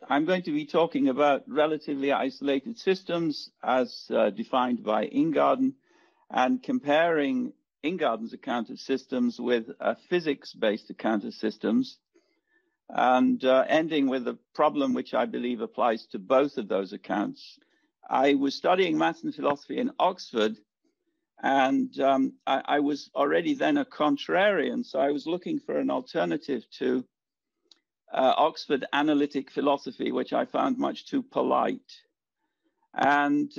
I'm going to be talking about relatively isolated systems as defined by Ingarden, and comparing Ingarden's account of systems with a physics-based account of systems, and ending with a problem which I believe applies to both of those accounts. I was studying maths and philosophy in Oxford, and I was already then a contrarian, so I was looking for an alternative to Oxford analytic philosophy, which I found much too polite. And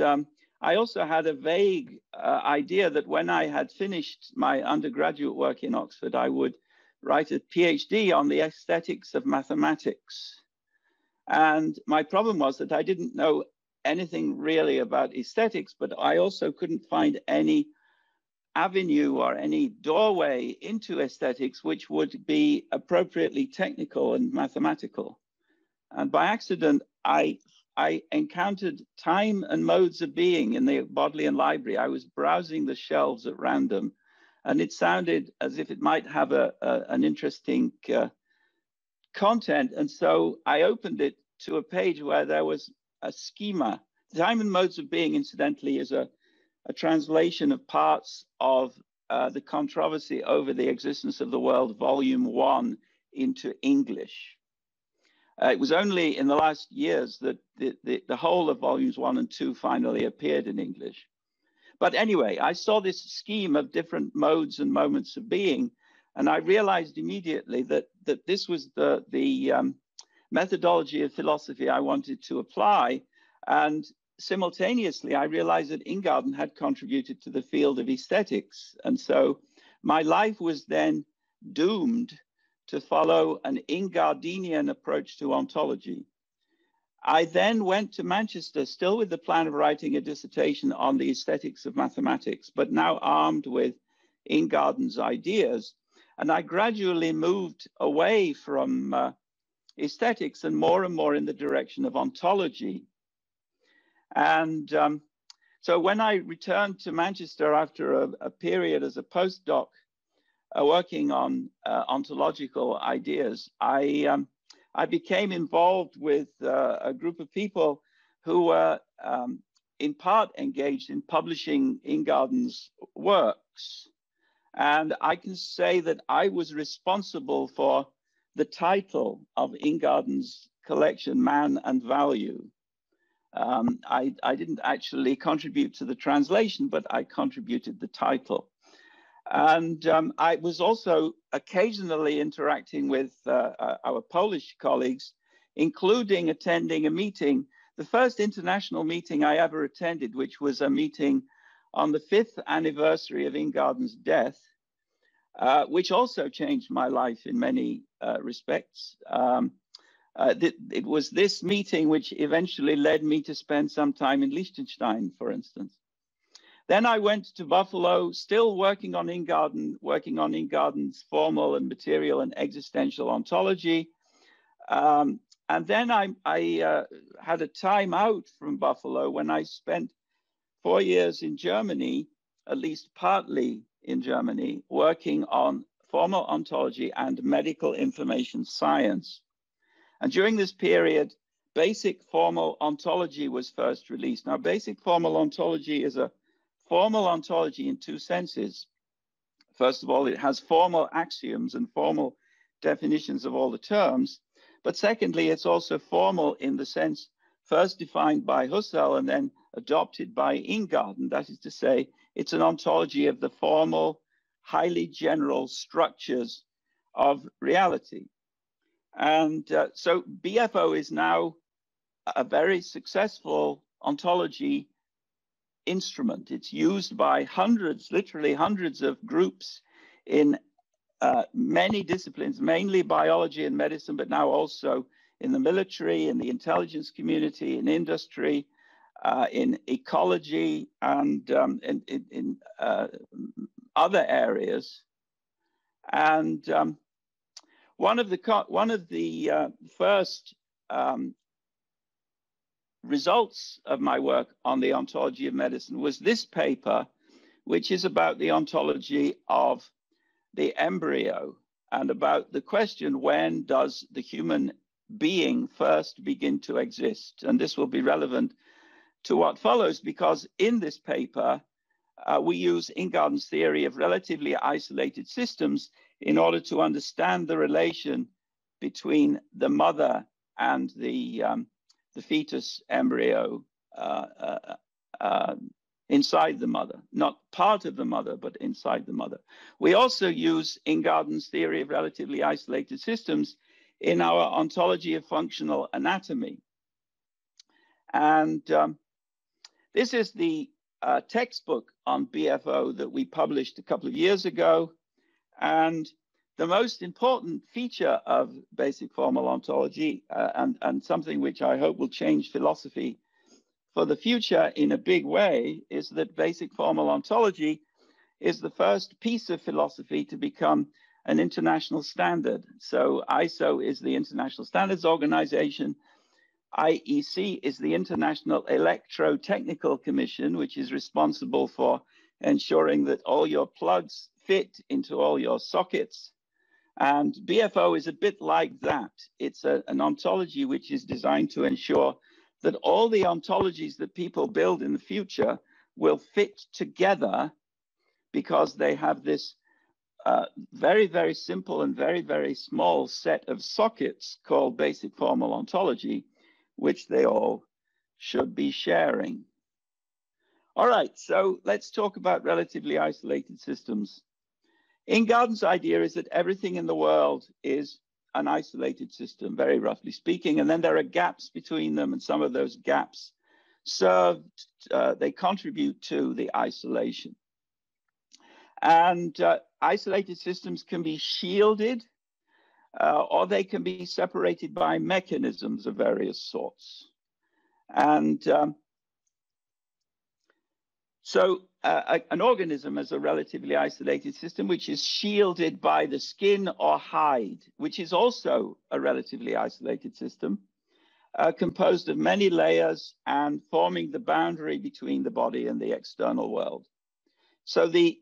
I also had a vague idea that when I had finished my undergraduate work in Oxford, I would write a PhD on the aesthetics of mathematics. And my problem was that I didn't know anything really about aesthetics, but I also couldn't find any avenue or any doorway into aesthetics which would be appropriately technical and mathematical. And by accident, I encountered time and modes of being in the Bodleian Library. I was browsing the shelves at random, and it sounded as if it might have an interesting content. And so I opened it to a page where there was a schema. Time and modes of being, incidentally, is a translation of parts of the controversy over the existence of the world, Volume 1, into English. It was only in the last years that the whole of Volumes 1 and 2 finally appeared in English. But anyway, I saw this scheme of different modes and moments of being, and I realized immediately that this was the methodology of philosophy I wanted to apply. And simultaneously, I realized that Ingarden had contributed to the field of aesthetics. And so my life was then doomed to follow an Ingardenian approach to ontology. I then went to Manchester, still with the plan of writing a dissertation on the aesthetics of mathematics, but now armed with Ingarden's ideas. And I gradually moved away from aesthetics and more in the direction of ontology. And so when I returned to Manchester after a period as a postdoc working on ontological ideas, I became involved with a group of people who were in part engaged in publishing Ingarden's works. And I can say that I was responsible for the title of Ingarden's collection, Man and Value. I didn't actually contribute to the translation, but I contributed the title. And I was also occasionally interacting with our Polish colleagues, including attending a meeting, the first international meeting I ever attended, which was a meeting on the 5th anniversary of Ingarden's death, which also changed my life in many respects. It was this meeting which eventually led me to spend some time in Liechtenstein, for instance. Then I went to Buffalo, still working on Ingarden's formal and material and existential ontology. And then I had a time out from Buffalo when I spent 4 years in Germany, at least partly in Germany, working on formal ontology and medical information science. And during this period, Basic Formal Ontology was first released. Now, Basic Formal Ontology is a formal ontology in two senses. First of all, it has formal axioms and formal definitions of all the terms. But secondly, it's also formal in the sense first defined by Husserl and then adopted by Ingarden. That is to say, it's an ontology of the formal, highly general structures of reality. And so BFO is now a very successful ontology instrument. It's used by hundreds, literally hundreds of groups in many disciplines, mainly biology and medicine, but now also in the military, in the intelligence community, in industry, in ecology, and in other areas. And one of the first results of my work on the ontology of medicine was this paper, which is about the ontology of the embryo and about the question, when does the human being first begin to exist. And this will be relevant to what follows, because in this paper, we use Ingarden's theory of relatively isolated systems in order to understand the relation between the mother and the fetus embryo inside the mother, not part of the mother, but inside the mother. We also use Ingarden's theory of relatively isolated systems in our ontology of functional anatomy. And this is the textbook on BFO that we published a couple of years ago. And the most important feature of basic formal ontology, and something which I hope will change philosophy for the future in a big way, is that basic formal ontology is the first piece of philosophy to become an international standard. So ISO is the International Standards Organization. IEC is the International Electrotechnical Commission, which is responsible for ensuring that all your plugs fit into all your sockets. And BFO is a bit like that. It's an ontology which is designed to ensure that all the ontologies that people build in the future will fit together, because they have this very, very simple and very, very small set of sockets called basic formal ontology, which they all should be sharing. All right, so let's talk about relatively isolated systems. Ingarden's idea is that everything in the world is an isolated system, very roughly speaking, and then there are gaps between them, and some of those gaps they contribute to the isolation. And isolated systems can be shielded, or they can be separated by mechanisms of various sorts. And so an organism is a relatively isolated system which is shielded by the skin or hide, which is also a relatively isolated system, composed of many layers and forming the boundary between the body and the external world. So the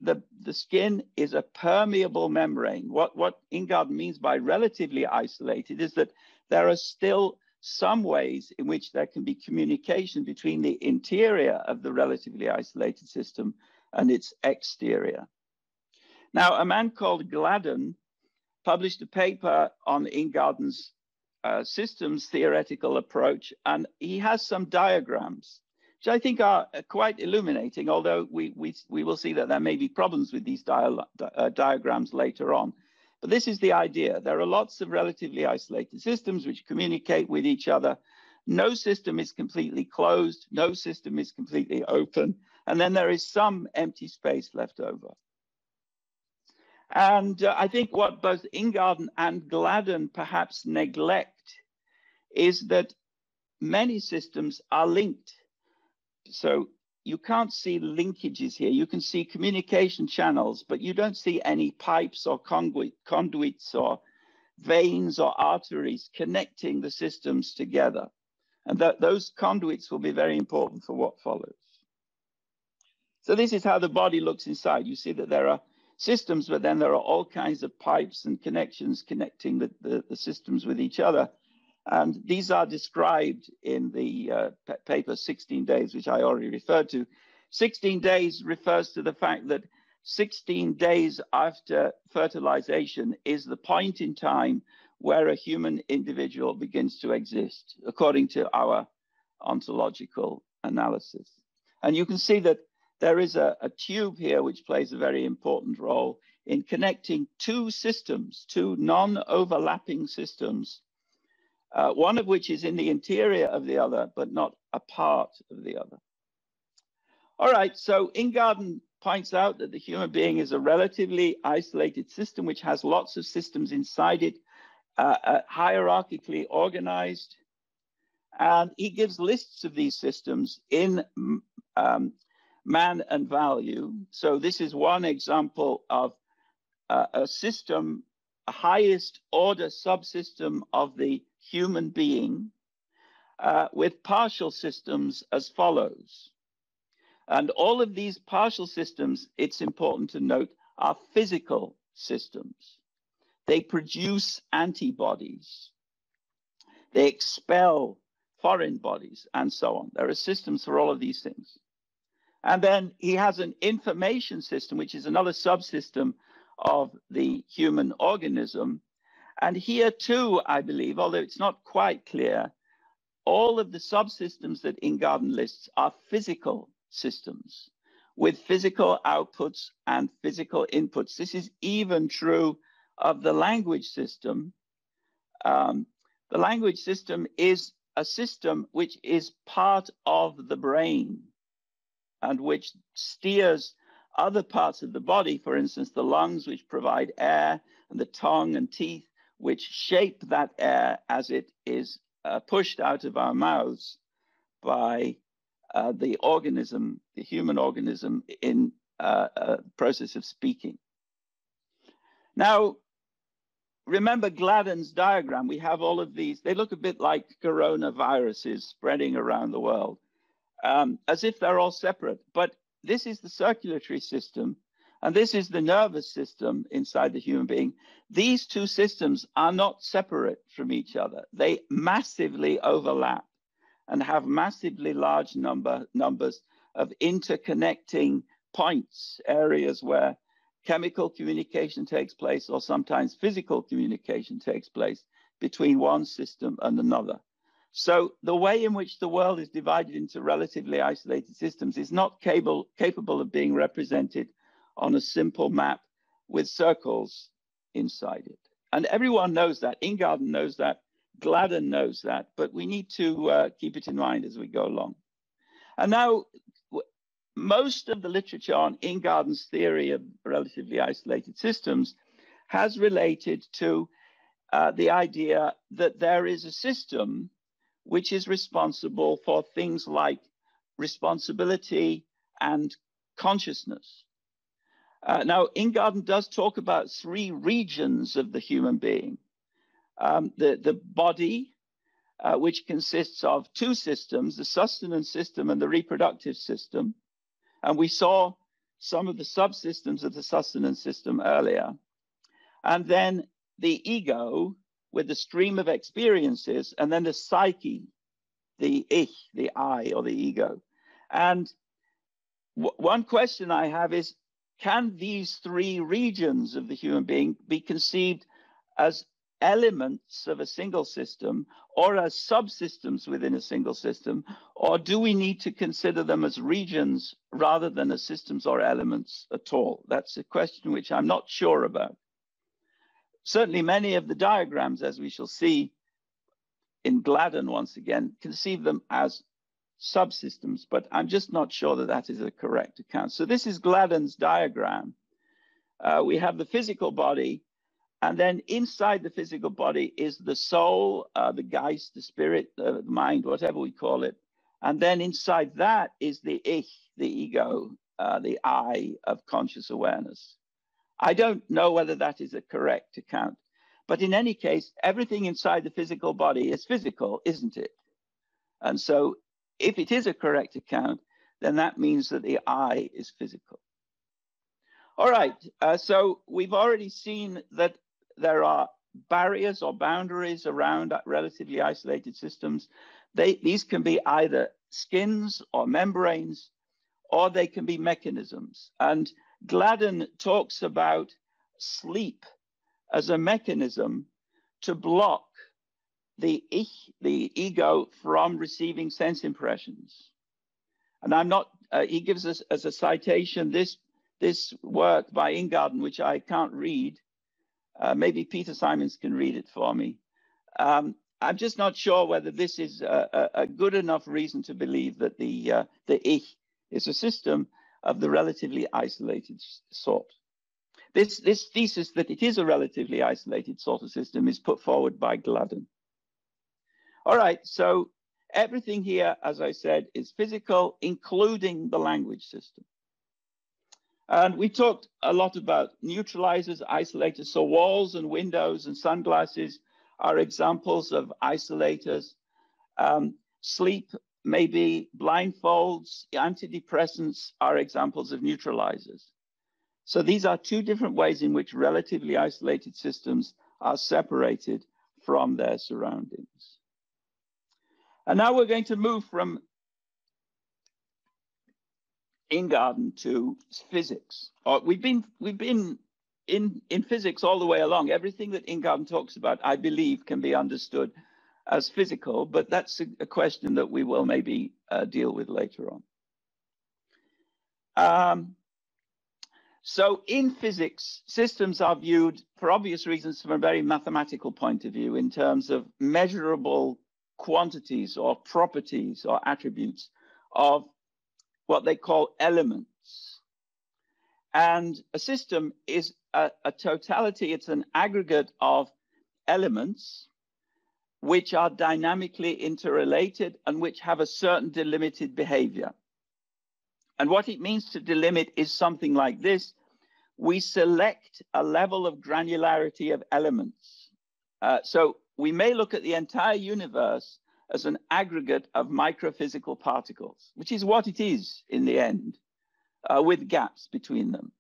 skin is a permeable membrane. What Ingarden means by relatively isolated is that there are still some ways in which there can be communication between the interior of the relatively isolated system and its exterior. Now, a man called Gladden published a paper on Ingarden's systems theoretical approach, and he has some diagrams, which I think are quite illuminating, although we will see that there may be problems with these diagrams later on. But this is the idea. There are lots of relatively isolated systems which communicate with each other. No system is completely closed. No system is completely open. And then there is some empty space left over. And I think what both Ingarden and Gladden perhaps neglect is that many systems are linked. So you can't see linkages here. You can see communication channels, but you don't see any pipes or conduits or veins or arteries connecting the systems together. And those conduits will be very important for what follows. So this is how the body looks inside. You see that there are systems, but then there are all kinds of pipes and connections connecting the systems with each other. And these are described in the paper 16 days, which I already referred to. 16 days refers to the fact that 16 days after fertilization is the point in time where a human individual begins to exist, according to our ontological analysis. And you can see that there is a tube here which plays a very important role in connecting two systems, two non-overlapping systems, one of which is in the interior of the other, but not a part of the other. All right, so Ingarden points out that the human being is a relatively isolated system which has lots of systems inside it, hierarchically organized. And he gives lists of these systems in Man and Value. So this is one example of a system, a highest order subsystem of the human being, with partial systems as follows. And all of these partial systems, it's important to note, are physical systems. They produce antibodies. They expel foreign bodies and so on. There are systems for all of these things. And then he has an information system, which is another subsystem of the human organism. And here too, I believe, although it's not quite clear, all of the subsystems that Ingarden lists are physical systems with physical outputs and physical inputs. This is even true of the language system. The language system is a system which is part of the brain and which steers other parts of the body, for instance, the lungs, which provide air, and the tongue and teeth, which shape that air as it is pushed out of our mouths by the organism, the human organism, in a process of speaking. Now, remember Gladden's diagram. We have all of these. They look a bit like coronaviruses spreading around the world, as if they're all separate. But this is the circulatory system, and this is the nervous system inside the human being. These two systems are not separate from each other. They massively overlap and have massively large numbers of interconnecting points, areas where chemical communication takes place, or sometimes physical communication takes place between one system and another. So the way in which the world is divided into relatively isolated systems is not capable of being represented on a simple map with circles inside it. And everyone knows that. Ingarden knows that. Gladden knows that. But we need to keep it in mind as we go along. And now, most of the literature on Ingarden's theory of relatively isolated systems has related to the idea that there is a system which is responsible for things like responsibility and consciousness. Now, Ingarden does talk about three regions of the human being. The body, which consists of two systems, the sustenance system and the reproductive system. And we saw some of the subsystems of the sustenance system earlier. And then the ego with the stream of experiences, and then the psyche, the ich, the I, or the ego. And one question I have is, can these three regions of the human being be conceived as elements of a single system or as subsystems within a single system, or do we need to consider them as regions rather than as systems or elements at all? That's a question which I'm not sure about. Certainly many of the diagrams, as we shall see in Gladden once again, conceive them as subsystems, but I'm just not sure that that is a correct account. So this is Gladden's diagram. We have the physical body, and then inside the physical body is the soul, the Geist, the spirit, the mind, whatever we call it. And then inside that is the ich, the ego, the I of conscious awareness. I don't know whether that is a correct account, but in any case, everything inside the physical body is physical, isn't it? And so if it is a correct account, then that means that the I is physical. All right, so we've already seen that there are barriers or boundaries around relatively isolated systems. These can be either skins or membranes, or they can be mechanisms. And Gladden talks about sleep as a mechanism to block the ich, the ego, from receiving sense impressions. And I'm not, he gives us as a citation this work by Ingarden, which I can't read. Maybe Peter Simons can read it for me. I'm just not sure whether this is a good enough reason to believe that the ich is a system of the relatively isolated sort. This thesis that it is a relatively isolated sort of system is put forward by Gladden. All right, so everything here, as I said, is physical, including the language system. And we talked a lot about neutralizers, isolators. So walls and windows and sunglasses are examples of isolators. Sleep, maybe blindfolds, antidepressants are examples of neutralizers. So these are two different ways in which relatively isolated systems are separated from their surroundings. And now we're going to move from Ingarden to physics. We've been in physics all the way along. Everything that Ingarden talks about, I believe, can be understood as physical, but that's a question that we will maybe deal with later on. So in physics, systems are viewed, for obvious reasons, from a very mathematical point of view in terms of measurable quantities or properties or attributes of what they call elements. And a system is a totality, it's an aggregate of elements which are dynamically interrelated and which have a certain delimited behavior. And what it means to delimit is something like this. We select a level of granularity of elements. So we may look at the entire universe as an aggregate of microphysical particles, which is what it is in the end, with gaps between them.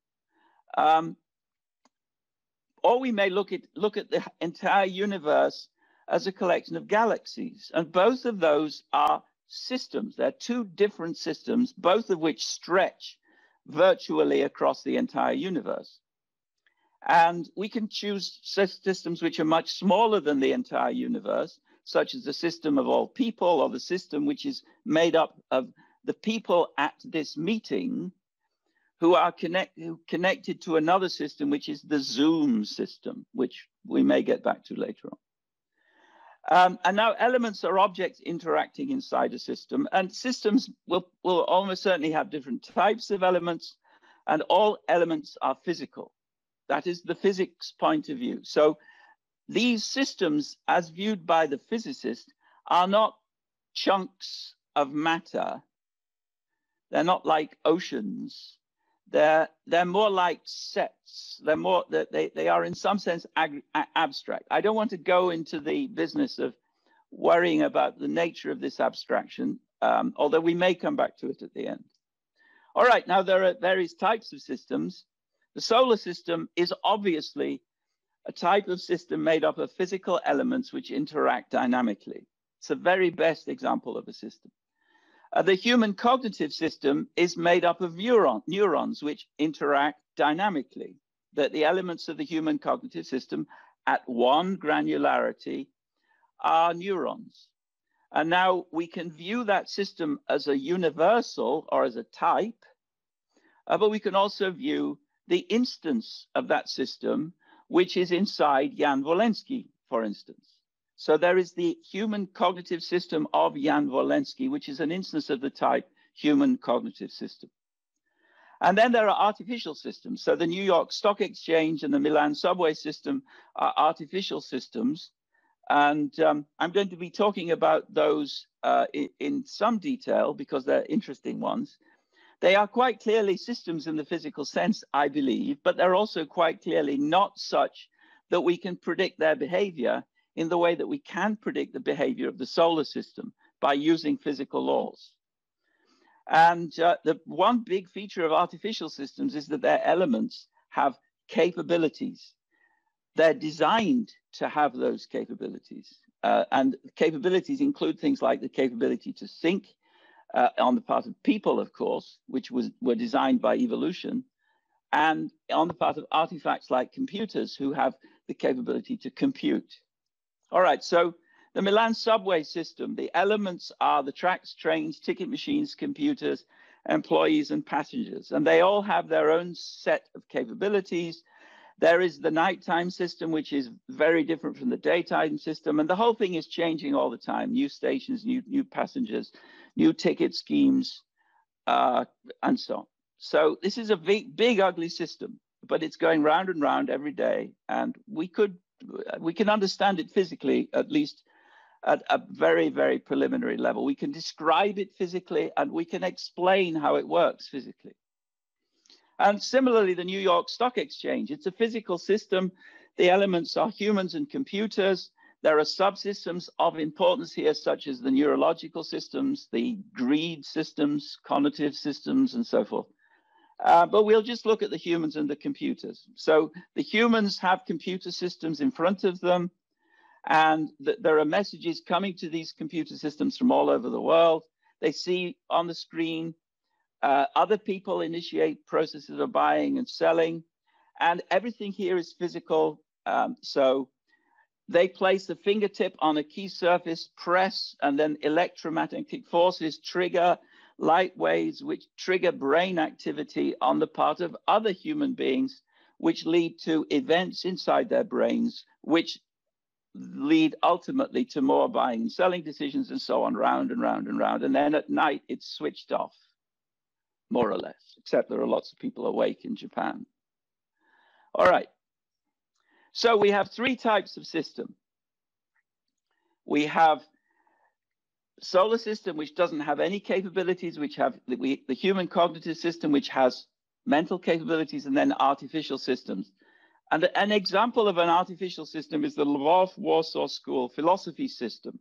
Or we may look at the entire universe as a collection of galaxies. And both of those are systems. They're two different systems, both of which stretch virtually across the entire universe. And we can choose systems which are much smaller than the entire universe, such as the system of all people, or the system which is made up of the people at this meeting who are connected to another system, which is the Zoom system, which we may get back to later on. And now elements are objects interacting inside a system, and systems will almost certainly have different types of elements, and all elements are physical. That is the physics point of view. So these systems, as viewed by the physicist, are not chunks of matter. They're not like oceans. They're more like sets. They are in some sense abstract. I don't want to go into the business of worrying about the nature of this abstraction, although we may come back to it at the end. All right, now there are various types of systems. The solar system is obviously a type of system made up of physical elements which interact dynamically. It's the very best example of a system. The human cognitive system is made up of neurons which interact dynamically. That the elements of the human cognitive system at one granularity are neurons. And now we can view that system as a universal or as a type, but we can also view the instance of that system, which is inside Jan Wolenski, for instance. So there is the human cognitive system of Jan Wolenski, which is an instance of the type human cognitive system. And then there are artificial systems. So the New York Stock Exchange and the Milan subway system are artificial systems. And I'm going to be talking about those in some detail because they're interesting ones. They are quite clearly systems in the physical sense, I believe, but they're also quite clearly not such that we can predict their behavior in the way that we can predict the behavior of the solar system by using physical laws. And the one big feature of artificial systems is that their elements have capabilities. They're designed to have those capabilities. And capabilities include things like the capability to think on the part of people, of course, which were designed by evolution, and on the part of artifacts like computers who have the capability to compute. All right, so the Milan subway system, the elements are the tracks, trains, ticket machines, computers, employees, and passengers. And they all have their own set of capabilities. There is the nighttime system, which is very different from the daytime system. And the whole thing is changing all the time. New stations, new passengers, new ticket schemes, and so on. So this is a big, ugly system, but it's going round and round every day. And we can understand it physically, at least at a very, very preliminary level. We can describe it physically, and we can explain how it works physically. And similarly, the New York Stock Exchange, it's a physical system. The elements are humans and computers. There are subsystems of importance here, such as the neurological systems, the greed systems, cognitive systems, and so forth. But we'll just look at the humans and the computers. So the humans have computer systems in front of them, And there are messages coming to these computer systems from all over the world. They see on the screen other people initiate processes of buying and selling, and everything here is physical. So they place the fingertip on a key surface, press, and then electromagnetic forces trigger light waves, which trigger brain activity on the part of other human beings, which lead to events inside their brains, which lead ultimately to more buying and selling decisions, and so on, round and round and round. And then at night, it's switched off, more or less, except there are lots of people awake in Japan. All right. So we have three types of system. We have solar system, which doesn't have any capabilities, which have the human cognitive system, which has mental capabilities, and then artificial systems. And an example of an artificial system is the Lvov-Warsaw School philosophy system.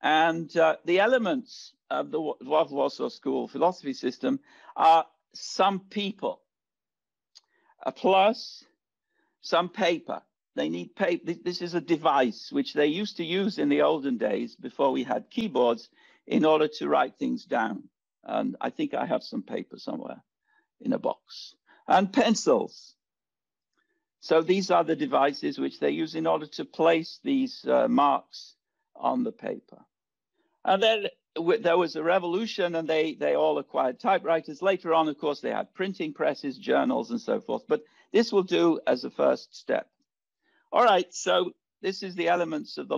And the elements of the Lvov-Warsaw School philosophy system are some people, plus some paper. They need paper. This is a device which they used to use in the olden days before we had keyboards in order to write things down. And I think I have some paper somewhere in a box. And pencils. So these are the devices which they use in order to place these marks on the paper. And then there was a revolution, and they all acquired typewriters. Later on, of course, they had printing presses, journals, and so forth. But this will do as a first step. All right, so this is the elements of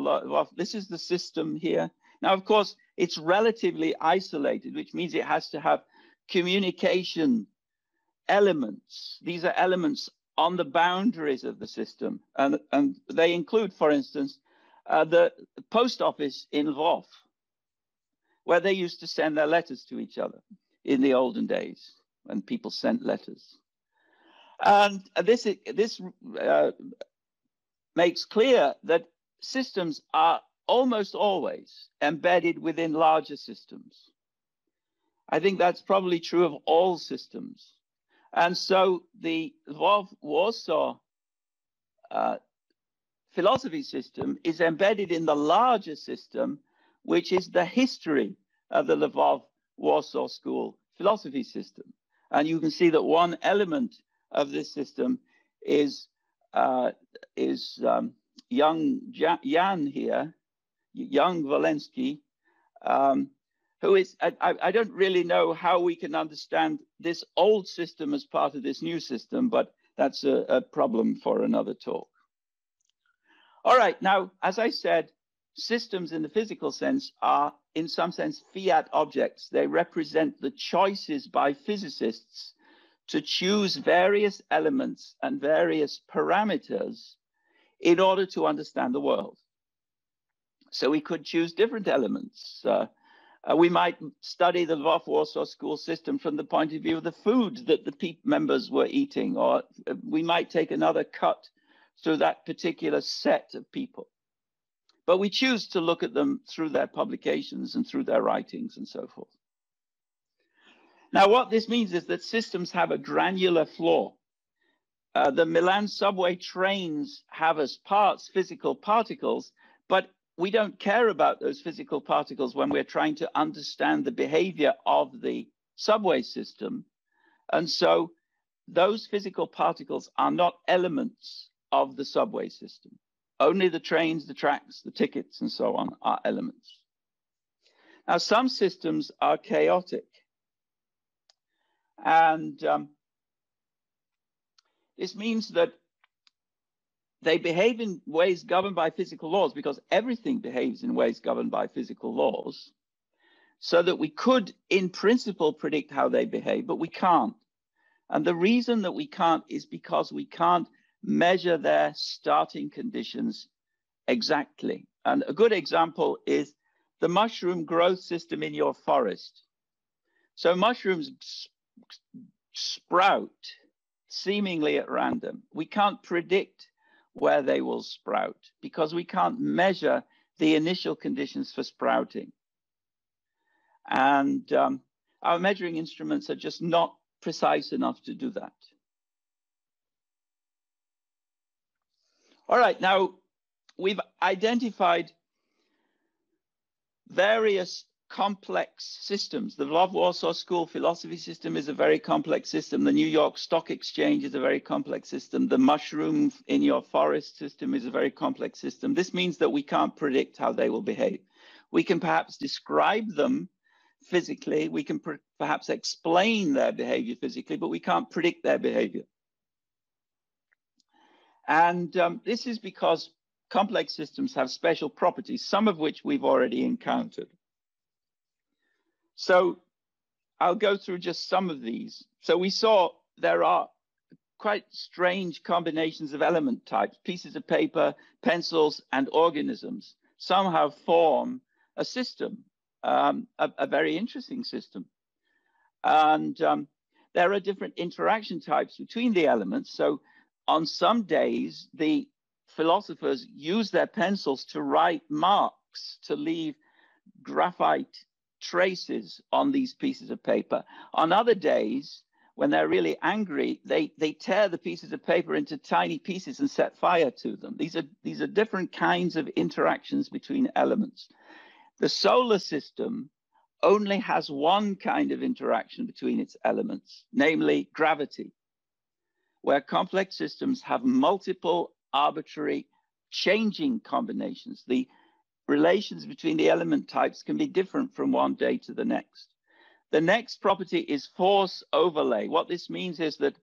this is the system here. Now, of course, it's relatively isolated, which means it has to have communication elements. These are elements on the boundaries of the system. And they include, for instance, the post office in Lvov, where they used to send their letters to each other in the olden days when people sent letters. And this makes clear that systems are almost always embedded within larger systems. I think that's probably true of all systems. And so the Lvov-Warsaw philosophy system is embedded in the larger system, which is the history of the Lvov-Warsaw School philosophy system. And you can see that one element of this system is young Jan here, young Walensky, who is, I don't really know how we can understand this old system as part of this new system, but that's a problem for another talk. All right, now, as I said, systems in the physical sense are, in some sense, fiat objects. They represent the choices by physicists to choose various elements and various parameters in order to understand the world. So we could choose different elements. We might study the Lvov-Warsaw School system from the point of view of the food that the members were eating, or we might take another cut through that particular set of people. But we choose to look at them through their publications and through their writings and so forth. Now, what this means is that systems have a granular flaw. The Milan subway trains have as parts physical particles, but we don't care about those physical particles when we're trying to understand the behavior of the subway system. And so those physical particles are not elements of the subway system. Only the trains, the tracks, the tickets, and so on are elements. Now, some systems are chaotic. And this means that they behave in ways governed by physical laws, because everything behaves in ways governed by physical laws, so that we could, in principle, predict how they behave, but we can't. And the reason that we can't is because we can't measure their starting conditions exactly. And a good example is the mushroom growth system in your forest. So mushrooms sprout seemingly at random. We can't predict where they will sprout because we can't measure the initial conditions for sprouting. And our measuring instruments are just not precise enough to do that. All right, now we've identified various complex systems. The Lvov-Warsaw School philosophy system is a very complex system. The New York Stock Exchange is a very complex system. The mushroom in your forest system is a very complex system. This means that we can't predict how they will behave. We can perhaps describe them physically. We can perhaps explain their behavior physically, but we can't predict their behavior. And this is because complex systems have special properties, some of which we've already encountered. So I'll go through just some of these. So we saw there are quite strange combinations of element types. Pieces of paper, pencils, and organisms somehow form a system, a very interesting system. And there are different interaction types between the elements. So on some days, the philosophers use their pencils to write marks, to leave graphite traces on these pieces of paper. On other days, when they're really angry, they tear the pieces of paper into tiny pieces and set fire to them. These are different kinds of interactions between elements. The solar system only has one kind of interaction between its elements, namely gravity, where complex systems have multiple arbitrary changing combinations. The relations between the element types can be different from one day to the next. The next property is force overlay. What this means is that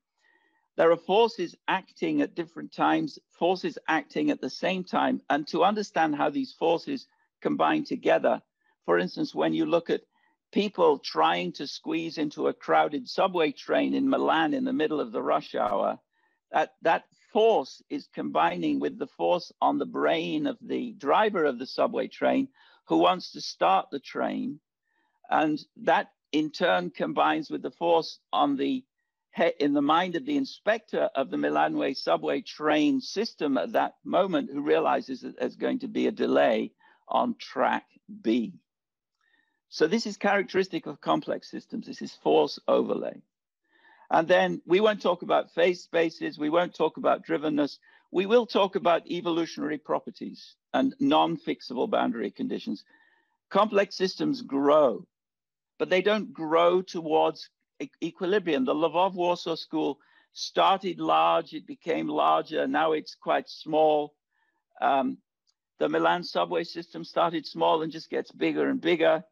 there are forces acting at different times, forces acting at the same time. And to understand how these forces combine together, for instance, when you look at people trying to squeeze into a crowded subway train in Milan in the middle of the rush hour, that force is combining with the force on the brain of the driver of the subway train who wants to start the train. And that in turn combines with the force on in the mind of the inspector of the Milan subway train system at that moment, who realizes that there's going to be a delay on track B. So this is characteristic of complex systems. This is force overlay. And then we won't talk about phase spaces. We won't talk about drivenness. We will talk about evolutionary properties and non-fixable boundary conditions. Complex systems grow, but they don't grow towards equilibrium. The Lvov-Warsaw School started large. It became larger. Now it's quite small. The Milan subway system started small and just gets bigger and bigger.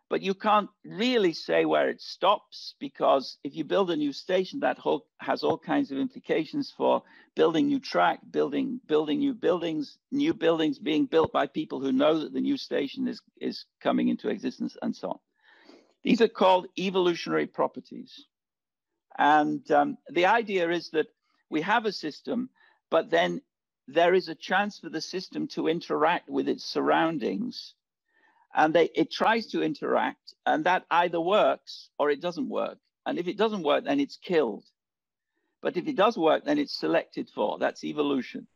But you can't really say where it stops, because if you build a new station, that has all kinds of implications for building new track, building new buildings being built by people who know that the new station is coming into existence, and so on. These are called evolutionary properties. And the idea is that we have a system, but then there is a chance for the system to interact with its surroundings. And it tries to interact, and that either works or it doesn't work. And if it doesn't work, then it's killed. But if it does work, then it's selected for. That's evolution.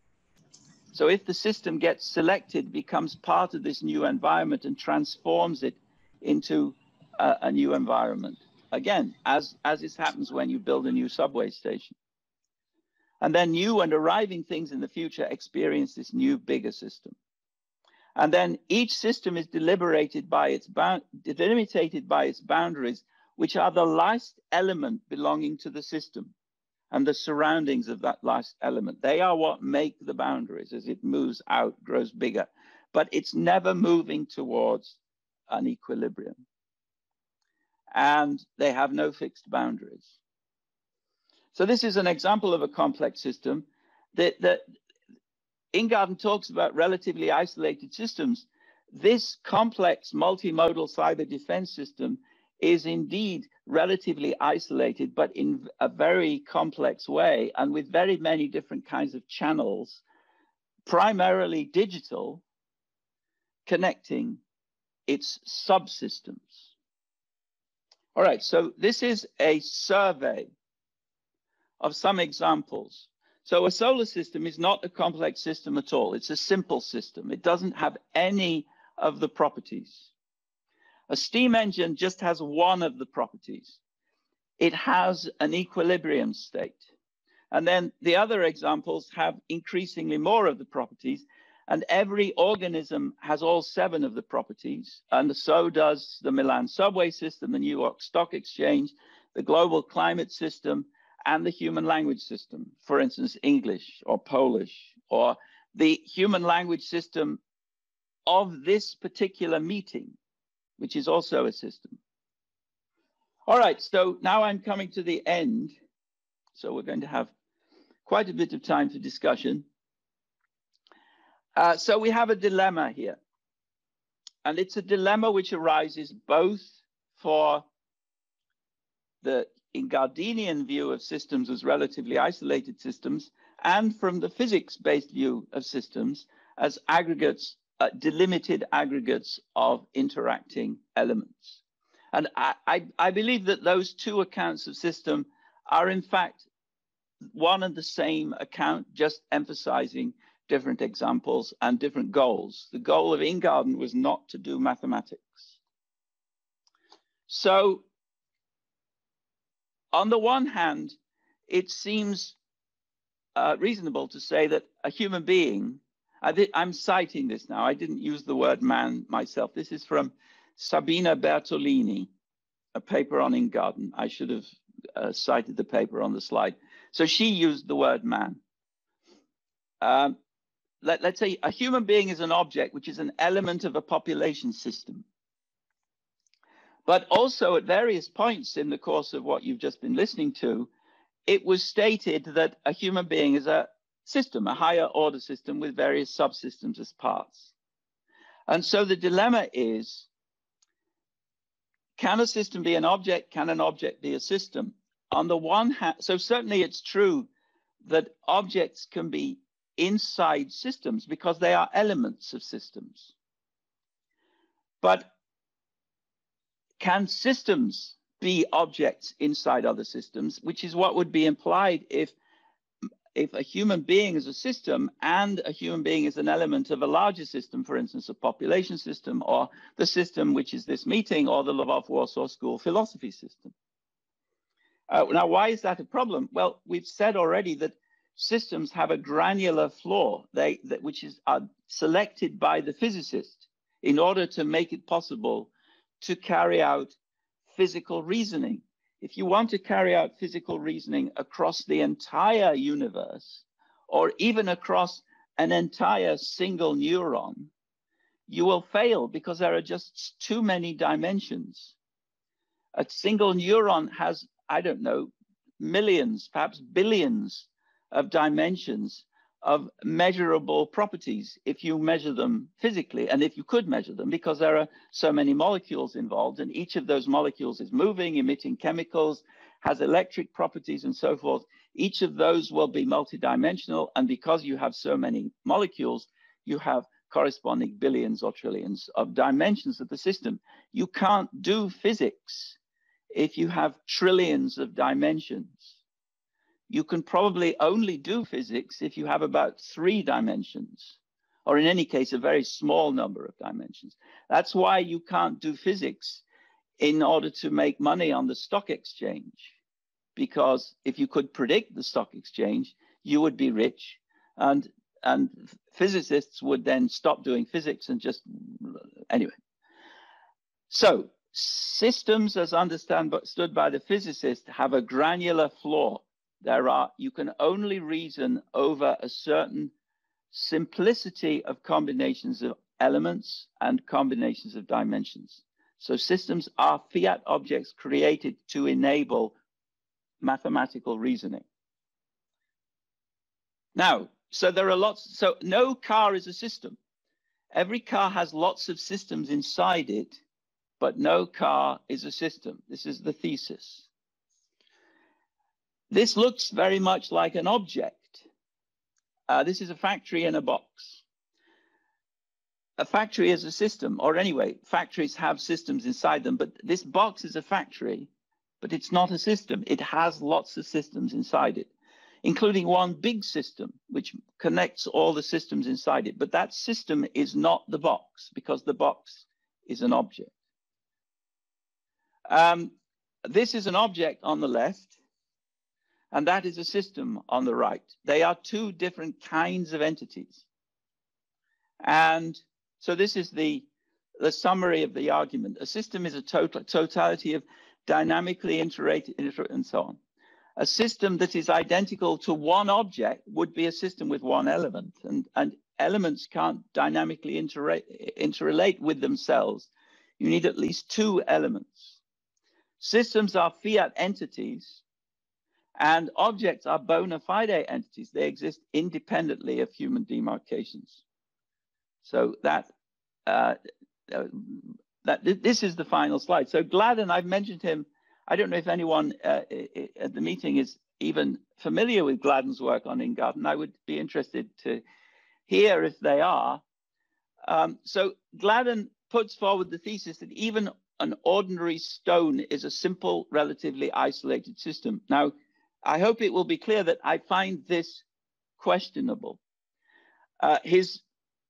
So if the system gets selected, becomes part of this new environment and transforms it into a new environment. Again, as this happens when you build a new subway station. And then new and arriving things in the future experience this new, bigger system. And then each system is delimitated by its boundaries, which are the last element belonging to the system and the surroundings of that last element. They are what make the boundaries. As it moves out, grows bigger, but it's never moving towards an equilibrium. And they have no fixed boundaries. So this is an example of a complex system that Ingarden talks about relatively isolated systems. This complex multimodal cyber defense system is indeed relatively isolated, but in a very complex way and with very many different kinds of channels, primarily digital, connecting its subsystems. All right, so this is a survey of some examples. So a solar system is not a complex system at all. It's a simple system. It doesn't have any of the properties. A steam engine just has one of the properties. It has an equilibrium state. And then the other examples have increasingly more of the properties. And every organism has all 7 of the properties, and so does the Milan subway system, the New York Stock Exchange, the global climate system, and the human language system. For instance, English or Polish, or the human language system of this particular meeting, which is also a system. All right, so now I'm coming to the end. So we're going to have quite a bit of time for discussion. So we have a dilemma here. And it's a dilemma which arises both for the Ingardenian view of systems as relatively isolated systems, and from the physics-based view of systems as aggregates, delimited aggregates of interacting elements. And I believe that those 2 accounts of system are in fact one and the same account, just emphasizing different examples and different goals. The goal of Ingarden was not to do mathematics. So on the one hand, it seems reasonable to say that a human being, I'm citing this now, I didn't use the word man myself. This is from Sabina Bertolini, a paper on Ingarden. I should have cited the paper on the slide. So she used the word man. Let's say a human being is an object, which is an element of a population system. But also at various points in the course of what you've just been listening to, it was stated that a human being is a system, a higher order system with various subsystems as parts. And so the dilemma is, can a system be an object? Can an object be a system? On the one hand, so certainly it's true that objects can be inside systems because they are elements of systems. But can systems be objects inside other systems, which is what would be implied if a human being is a system and a human being is an element of a larger system, for instance, a population system, or the system which is this meeting, or the Lvov-Warsaw school philosophy system. Now, why is that a problem? Well, we've said already that systems have a granular flaw, which is selected by the physicist in order to make it possible to carry out physical reasoning. If you want to carry out physical reasoning across the entire universe, or even across an entire single neuron, you will fail because there are just too many dimensions. A single neuron has, I don't know, millions, perhaps billions of dimensions of measurable properties if you measure them physically, and if you could measure them, because there are so many molecules involved, and each of those molecules is moving, emitting chemicals, has electric properties, and so forth. Each of those will be multidimensional, and because you have so many molecules, you have corresponding billions or trillions of dimensions of the system. You can't do physics if you have trillions of dimensions. You can probably only do physics if you have about 3 dimensions, or in any case, a very small number of dimensions. That's why you can't do physics in order to make money on the stock exchange, because if you could predict the stock exchange, you would be rich, and physicists would then stop doing physics and just, anyway. So systems, as understood by the physicist, have a granular flaw. You can only reason over a certain simplicity of combinations of elements and combinations of dimensions. So systems are fiat objects created to enable mathematical reasoning. Now, so there are lots, so no car is a system. Every car has lots of systems inside it, but no car is a system. This is the thesis. This looks very much like an object. This is a factory in a box. A factory is a system, or anyway, factories have systems inside them, but this box is a factory, but it's not a system. It has lots of systems inside it, including one big system, which connects all the systems inside it. But that system is not the box, because the box is an object. This is an object on the left, and that is a system on the right. They are 2 different kinds of entities. And so this is the summary of the argument. A system is a totality of dynamically interrelated, and so on. A system that is identical to one object would be a system with one element, and elements can't dynamically interrelate with themselves. You need at least two elements. Systems are fiat entities, and objects are bona fide entities. They exist independently of human demarcations. So this is the final slide. So Gladden, I've mentioned him. I don't know if anyone at the meeting is even familiar with Gladden's work on Ingarden. I would be interested to hear if they are. So Gladden puts forward the thesis that even an ordinary stone is a simple, relatively isolated system. Now, I hope it will be clear that I find this questionable. His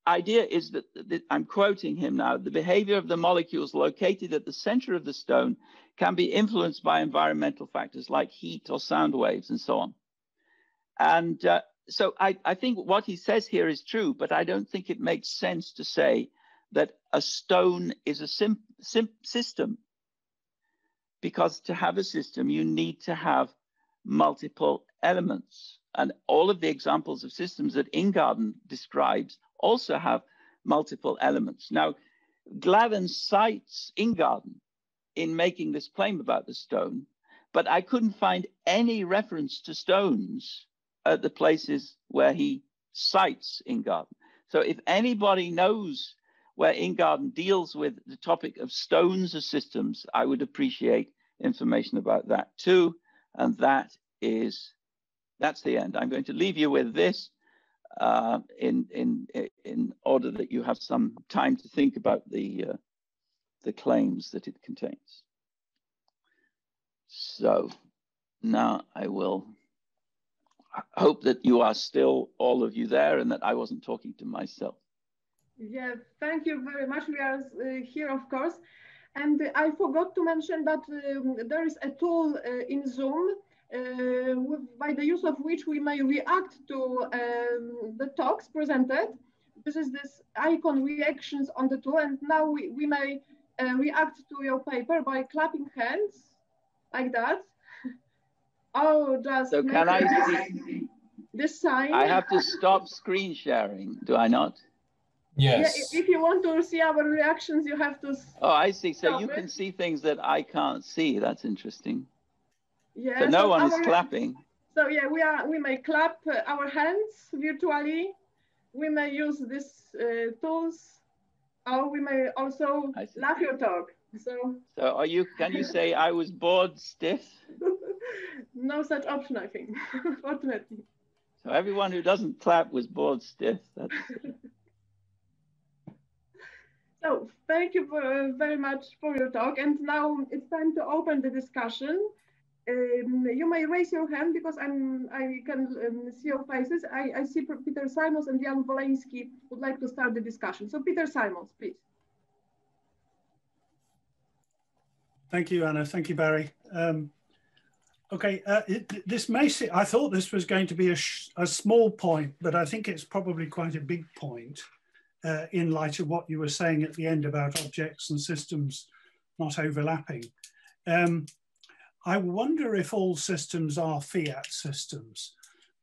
idea is that, I'm quoting him now, the behavior of the molecules located at the center of the stone can be influenced by environmental factors like heat or sound waves and so on. And so I think what he says here is true, but I don't think it makes sense to say that a stone is a system, because to have a system, you need to have multiple elements. And all of the examples of systems that Ingarden describes also have multiple elements. Now, Gladden cites Ingarden in making this claim about the stone, but I couldn't find any reference to stones at the places where he cites Ingarden. So if anybody knows where Ingarden deals with the topic of stones as systems, I would appreciate information about that too. And that's the end. I'm going to leave you with this in order that you have some time to think about the claims that it contains. So now I will hope that you are still, all of you, there, and that I wasn't talking to myself. Yeah, thank you very much. We are here, of course. And I forgot to mention that there is a tool in Zoom by the use of which we may react to the talks presented. This is this icon reactions on the tool, and now we may react to your paper by clapping hands like that. Oh, just so can I see this sign? I have to stop screen sharing, do I not? Yes. Yeah, if you want to see our reactions, you have to. Oh, I see. So you can see things that I can't see. That's interesting. Yeah. So no one is clapping. So yeah, we may clap our hands virtually. We may use these tools, or we may also laugh your talk. So are you? Can you say I was bored stiff? No such option, I think, fortunately. So everyone who doesn't clap was bored stiff. That's. So thank you very much for your talk. And now it's time to open the discussion. You may raise your hand because I can see your faces. I see Peter Simons and Jan Woleński would like to start the discussion. So Peter Simons, please. Thank you, Anna. Thank you, Barry. Okay, this may see, I thought this was going to be a small point, but I think it's probably quite a big point in light of what you were saying at the end about objects and systems not overlapping. I wonder if all systems are fiat systems.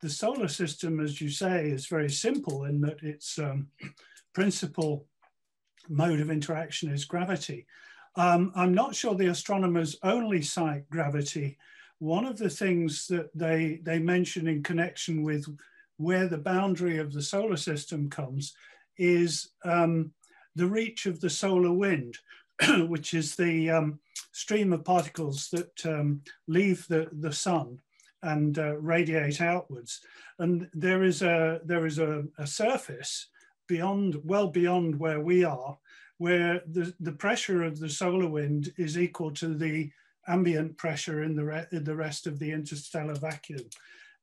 The solar system, as you say, is very simple in that its principal mode of interaction is gravity. I'm not sure the astronomers only cite gravity. One of the things that they mention in connection with where the boundary of the solar system comes is the reach of the solar wind, which is the stream of particles that leave the sun and radiate outwards. And there is a surface well beyond where we are, where the pressure of the solar wind is equal to the ambient pressure in the rest of the interstellar vacuum.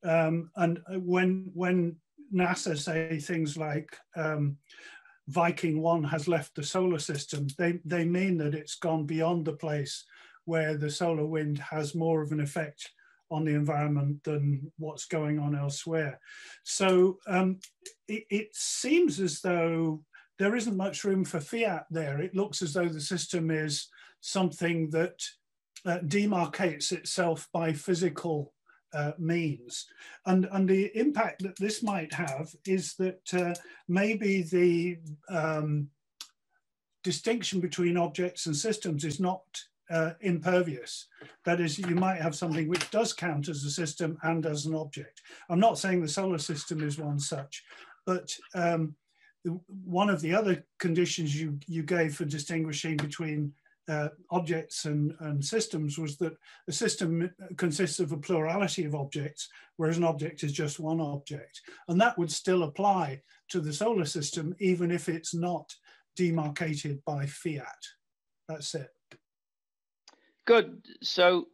And when NASA say things like Viking 1 has left the solar system, they mean that it's gone beyond the place where the solar wind has more of an effect on the environment than what's going on elsewhere. So it seems as though there isn't much room for fiat there. It looks as though the system is something that demarcates itself by physical means. And the impact that this might have is that maybe the distinction between objects and systems is not impervious. That is, you might have something which does count as a system and as an object. I'm not saying the solar system is one such, but one of the other conditions you gave for distinguishing between objects and systems was that a system consists of a plurality of objects, whereas an object is just one object. And that would still apply to the solar system, even if it's not demarcated by fiat. That's it. Good. So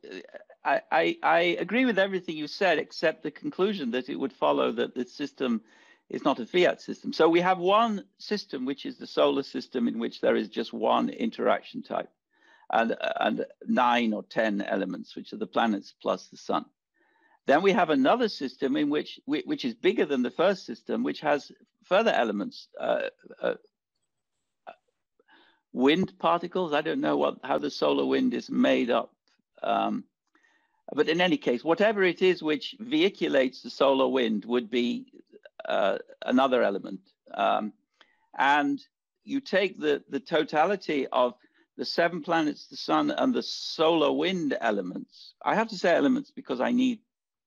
I agree with everything you said, except the conclusion that it would follow that the system is not a fiat system. So we have one system, which is the solar system, in which there is just one interaction type and 9 or 10 elements, which are the planets plus the sun. Then we have another system in which is bigger than the first system, which has further elements, wind particles. I don't know how the solar wind is made up. But in any case, whatever it is which vehiculates the solar wind would be another element. And you take the totality of the 7 planets, the sun, and the solar wind elements. I have to say elements because I need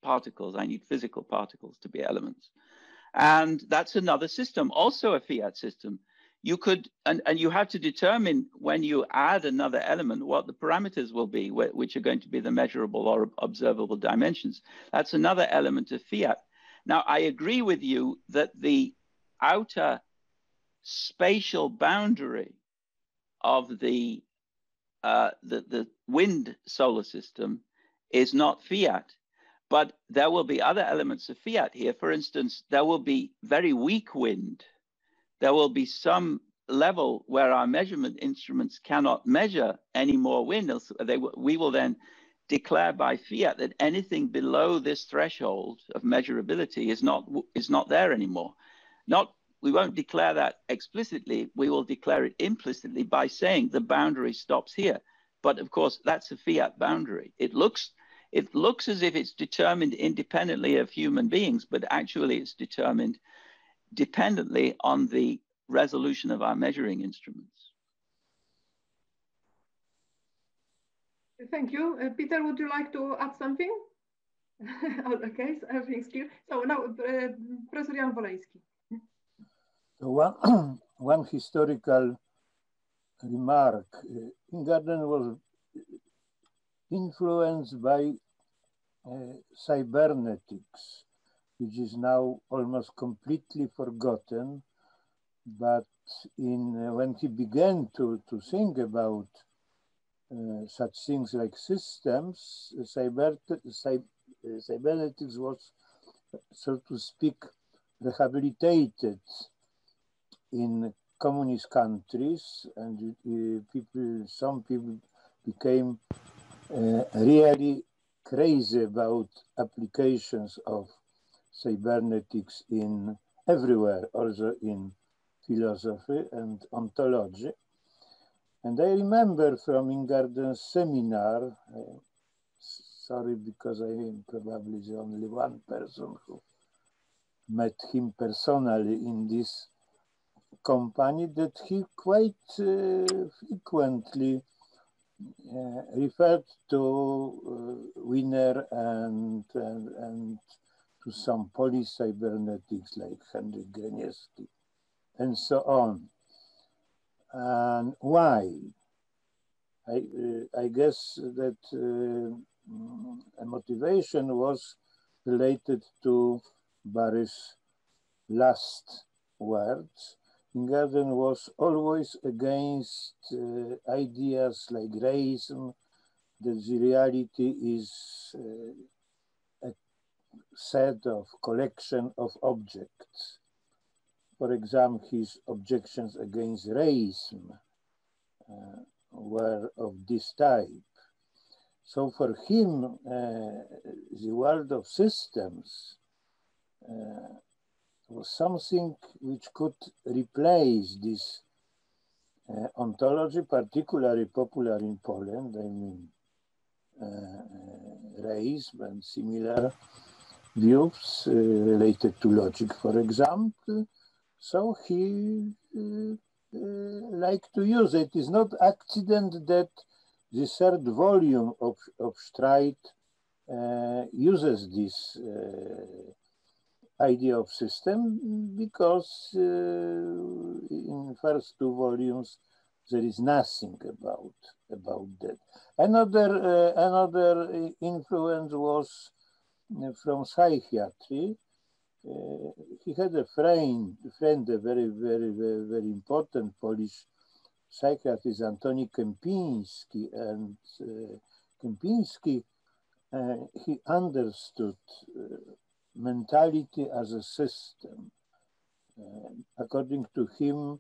particles. I need physical particles to be elements. And that's another system, also a fiat system. You could, and you have to determine when you add another element what the parameters will be, which are going to be the measurable or observable dimensions. That's another element of fiat. Now, I agree with you that the outer spatial boundary of the wind solar system is not fiat, but there will be other elements of fiat here. For instance, there will be very weak wind. There will be some level where our measurement instruments cannot measure any more wind. We will then declare by fiat that anything below this threshold of measurability is not there anymore. We won't declare that explicitly. We will declare it implicitly by saying the boundary stops here. But of course, that's a fiat boundary. It looks as if it's determined independently of human beings, but actually it's determined dependently on the resolution of our measuring instruments. Thank you. Peter, would you like to add something? Okay, so everything's clear. So now, Professor Jan Woleński. One historical remark. Ingarden was influenced by cybernetics, which is now almost completely forgotten. But when he began to think about such things like systems, cybernetics was, so to speak, rehabilitated in communist countries, and some people became really crazy about applications of cybernetics in everywhere, also in philosophy and ontology. And I remember from Ingarden's seminar, sorry because I am probably the only one person who met him personally in this company, that he quite frequently referred to Wiener and to some Polish cybernetics like Henryk Greniewski and so on. And why? I guess that a motivation was related to Barry's last words. Ingarden was always against ideas like realism, that the reality is a set of collection of objects. For example, his objections against realism were of this type. So for him, the world of systems was something which could replace this ontology, particularly popular in Poland, I mean, race and similar views related to logic, for example. So he liked to use it. It's not accident that the third volume of Streit uses this idea of system, because in first two volumes there is nothing about that. Another influence was from psychiatry. He had a friend, a very important Polish psychiatrist, Antoni Kępiński, and Kępiński, he understood mentality as a system. According to him,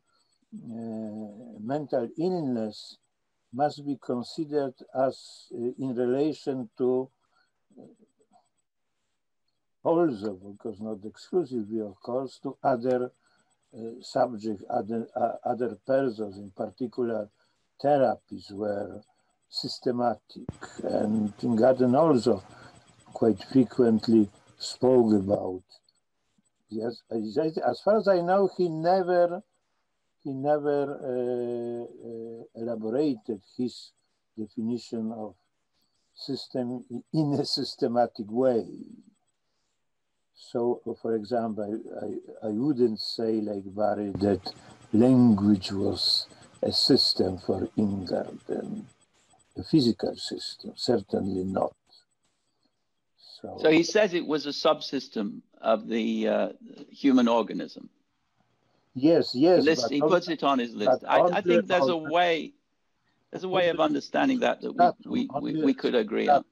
mental illness must be considered as in relation to also, because not exclusively, of course, to other subjects, other persons. In particular, therapies were systematic, and Ingarden also quite frequently spoke about. Yes, as far as I know, he never elaborated his definition of system in a systematic way. So, for example, I wouldn't say, like Barry, that language was a system for Ingarden, a physical system, certainly not. So he says it was a subsystem of the human organism. Yes. He puts it on his list. I think there's a way of understanding that we could agree on.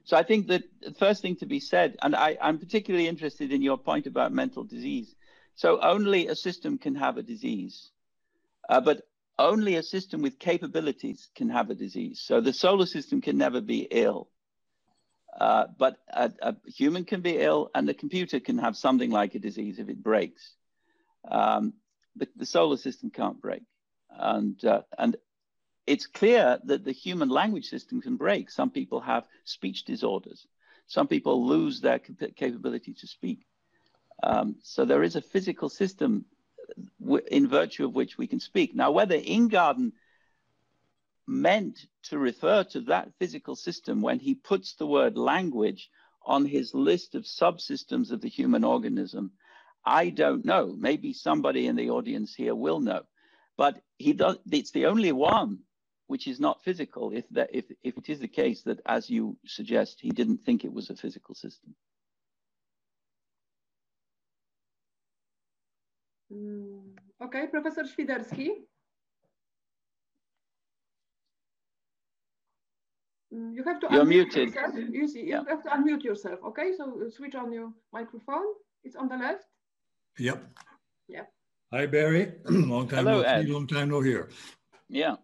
So I think that the first thing to be said, and I'm particularly interested in your point about mental disease. So only a system can have a disease, but only a system with capabilities can have a disease. So the solar system can never be ill, but a human can be ill, and the computer can have something like a disease if it breaks. But the solar system can't break, and it's clear that the human language system can break. Some people have speech disorders. Some people lose their capability to speak. So there is a physical system in virtue of which we can speak. Now, whether Ingarden meant to refer to that physical system when he puts the word language on his list of subsystems of the human organism, I don't know. Maybe somebody in the audience here will know. But it's the only one which is not physical, if it is the case that, as you suggest, he didn't think it was a physical system. Okay, Professor Świderski. You have to unmute yourself. You have to unmute yourself, okay? So switch on your microphone. It's on the left. Yep. Yeah. Hi, Barry. Long time no see, long time no hear. Yeah.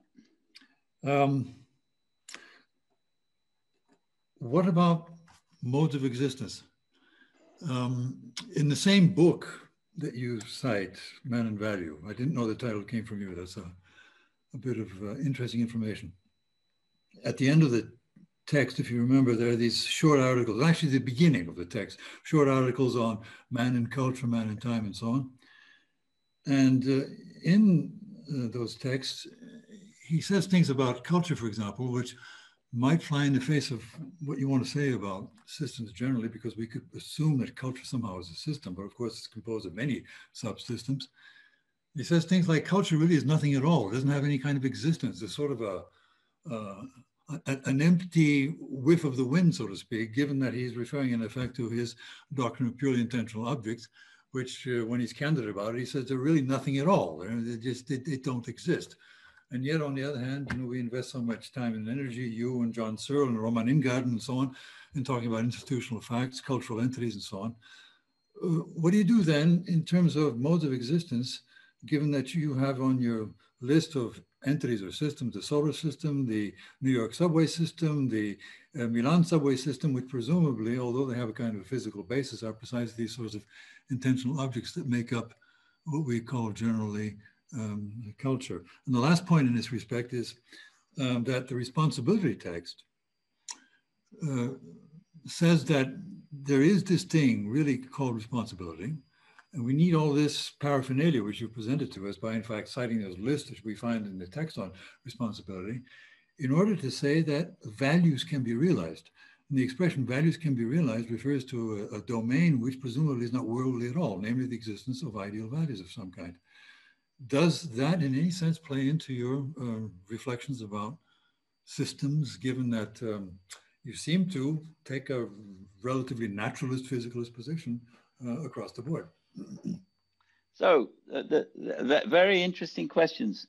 What about modes of existence? In the same book that you cite, Man and Value, I didn't know the title came from you. That's a bit of interesting information. At the end of the text, if you remember, there are these short articles, actually the beginning of the text, short articles on man and culture, man and time, and so on. And in those texts, he says things about culture, for example, which might fly in the face of what you want to say about systems generally, because we could assume that culture somehow is a system, but of course it's composed of many subsystems. He says things like culture really is nothing at all. It doesn't have any kind of existence. It's sort of an empty whiff of the wind, so to speak, given that he's referring in effect to his doctrine of purely intentional objects, which when he's candid about it, he says they're really nothing at all. They don't exist. And yet, on the other hand, we invest so much time and energy, you and John Searle and Roman Ingarden and so on, in talking about institutional facts, cultural entities and so on. What do you do then in terms of modes of existence, given that you have on your list of entities or systems, the solar system, the New York subway system, the Milan subway system, which presumably, although they have a kind of a physical basis, are precisely these sorts of intentional objects that make up what we call generally culture. And the last point in this respect is that the responsibility text says that there is this thing really called responsibility, and we need all this paraphernalia which you presented to us by, in fact, citing those lists which we find in the text on responsibility, in order to say that values can be realized. And the expression values can be realized refers to a domain which presumably is not worldly at all, namely the existence of ideal values of some kind. Does that in any sense play into your reflections about systems, given that you seem to take a relatively naturalist, physicalist position across the board? So very interesting questions.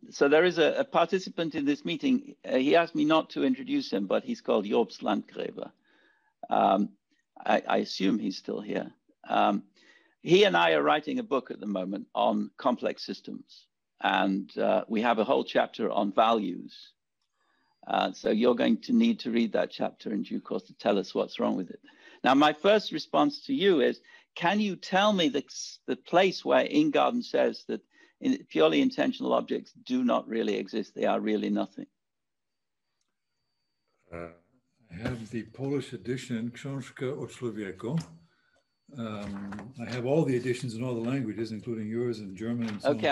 So there is a participant in this meeting. He asked me not to introduce him, but he's called Jobst Landgräber. I assume he's still here. He and I are writing a book at the moment on complex systems. And we have a whole chapter on values. So you're going to need to read that chapter in due course to tell us what's wrong with it. Now, my first response to you is, can you tell me the place where Ingarden says that purely intentional objects do not really exist? They are really nothing. I have the Polish edition, Książka o człowieku. I have all the editions in all the languages, including yours in German and so on.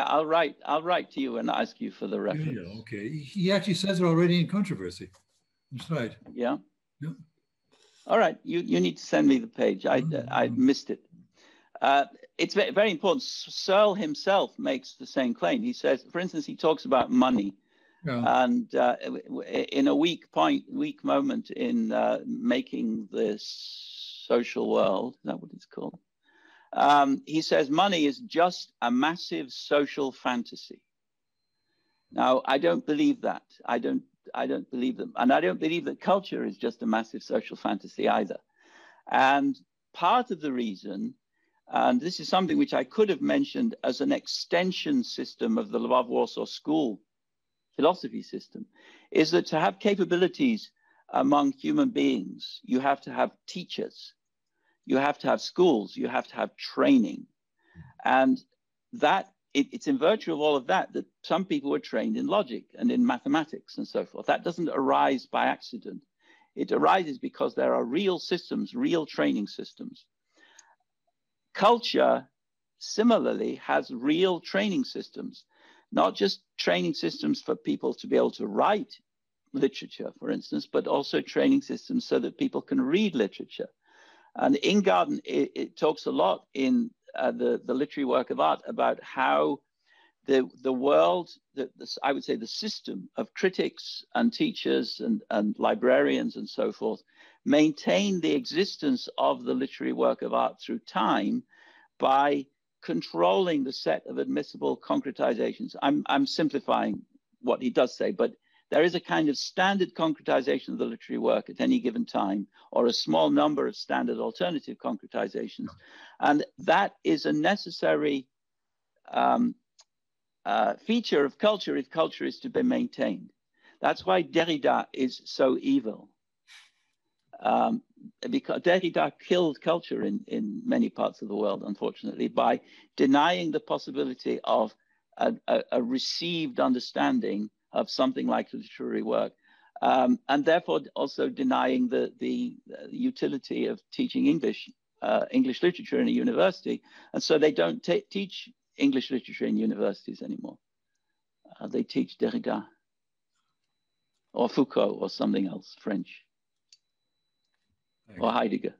I'll write to you and ask you for the reference. Yeah, okay. He actually says it already in Controversy. That's right. Yeah. Yeah. All right. You need to send me the page. I missed it. It's very important. Searle himself makes the same claim. He says, for instance, he talks about money. Yeah. And in a weak moment in making this social world, is that what it's called? He says money is just a massive social fantasy. Now, I don't believe that. I don't believe them. And I don't believe that culture is just a massive social fantasy either. And part of the reason, and this is something which I could have mentioned as an extension system of the Lvov-Warsaw school philosophy system, is that to have capabilities among human beings, you have to have teachers, you have to have schools, you have to have training. And that it's in virtue of all of that that some people were trained in logic and in mathematics and so forth. That doesn't arise by accident. It arises because there are real systems, real training systems. Culture, similarly, has real training systems, not just training systems for people to be able to write literature, for instance, but also training systems so that people can read literature. And Ingarden, it talks a lot in the literary work of art about how the world, I would say the system of critics and teachers and librarians and so forth, maintain the existence of the literary work of art through time by controlling the set of admissible concretizations. I'm simplifying what he does say, but there is a kind of standard concretization of the literary work at any given time, or a small number of standard alternative concretizations. And that is a necessary feature of culture if culture is to be maintained. That's why Derrida is so evil. Because Derrida killed culture in many parts of the world, unfortunately, by denying the possibility of a received understanding of something like literary work, and therefore also denying the utility of teaching English literature in a university. And so they don't teach English literature in universities anymore. They teach Derrida or Foucault or something else, French. Or Heidegger.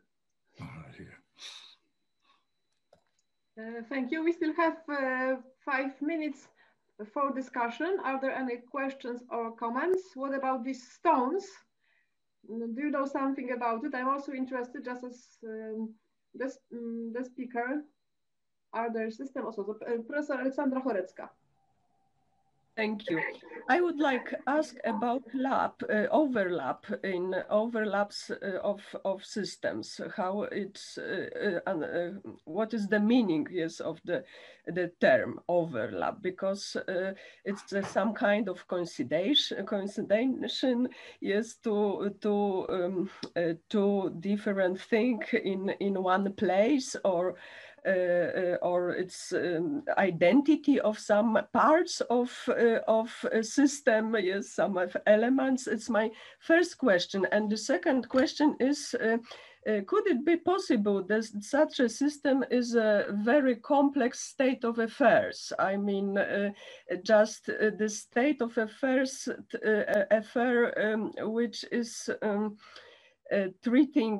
Thank you. We still have 5 minutes for discussion. Are there any questions or comments? What about these stones? Do you know something about it? I'm also interested, just as the speaker. Are there systems also? Professor Aleksandra Chorecka. Thank you. I would like to ask about overlaps of systems. How it's what is the meaning, yes, of the term overlap? Because it's some kind of coincidence, yes, to different thing in one place, or its identity of some parts of a system, yes, some of elements. It's my first question. And the second question is, could it be possible that such a system is a very complex state of affairs? I mean, just the state of affairs, which is treating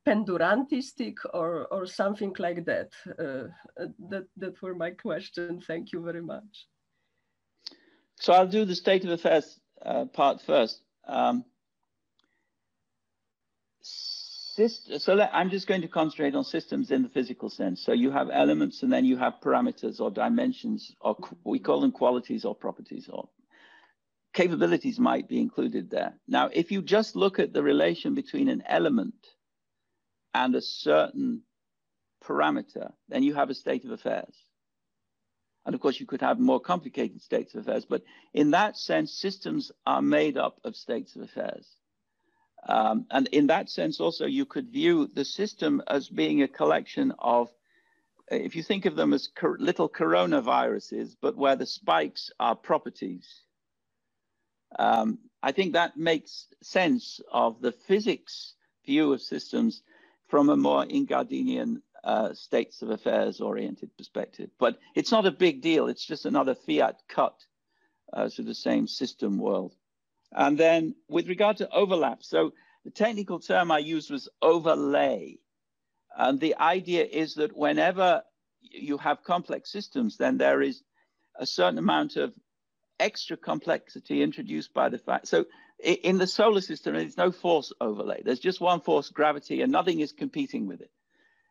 pendurantistic or something like that. That were my questions. Thank you very much. So I'll do the state of affairs part first. I'm just going to concentrate on systems in the physical sense. So you have elements, and then you have parameters or dimensions, or we call them qualities or properties, or capabilities might be included there. Now, if you just look at the relation between an element and a certain parameter, then you have a state of affairs. And of course, you could have more complicated states of affairs, but in that sense, systems are made up of states of affairs. And in that sense, also, you could view the system as being a collection of, if you think of them as little coronaviruses, but where the spikes are properties. I think that makes sense of the physics view of systems from a more Ingardenian states of affairs oriented perspective. But it's not a big deal. It's just another fiat cut to the same system world. And then with regard to overlap, so the technical term I used was overlay. And the idea is that whenever you have complex systems, then there is a certain amount of extra complexity introduced by the fact. So in the solar system, there's no force overlay. There's just one force, gravity, and nothing is competing with it.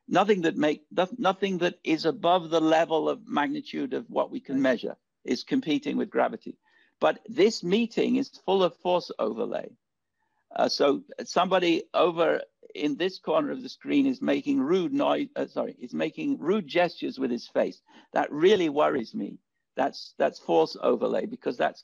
Nothing that is above the level of magnitude of what we can measure is competing with gravity. But this meeting is full of force overlay. So somebody over in this corner of the screen is making rude rude gestures with his face. That really worries me. That's force overlay, because that's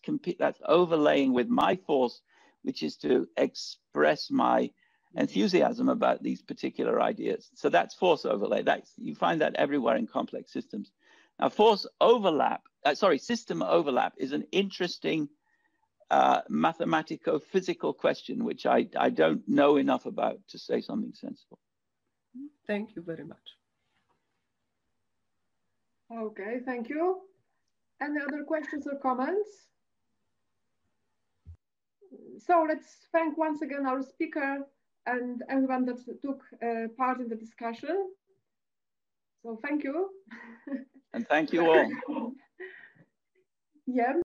overlaying with my force, which is to express my enthusiasm about these particular ideas. So that's force overlay. You find that everywhere in complex systems. Now, system overlap is an interesting mathematico-physical question, which I don't know enough about to say something sensible. Thank you very much. Okay, thank you. Any other questions or comments? So let's thank once again our speaker and everyone that took part in the discussion. So thank you. And thank you all. Yeah.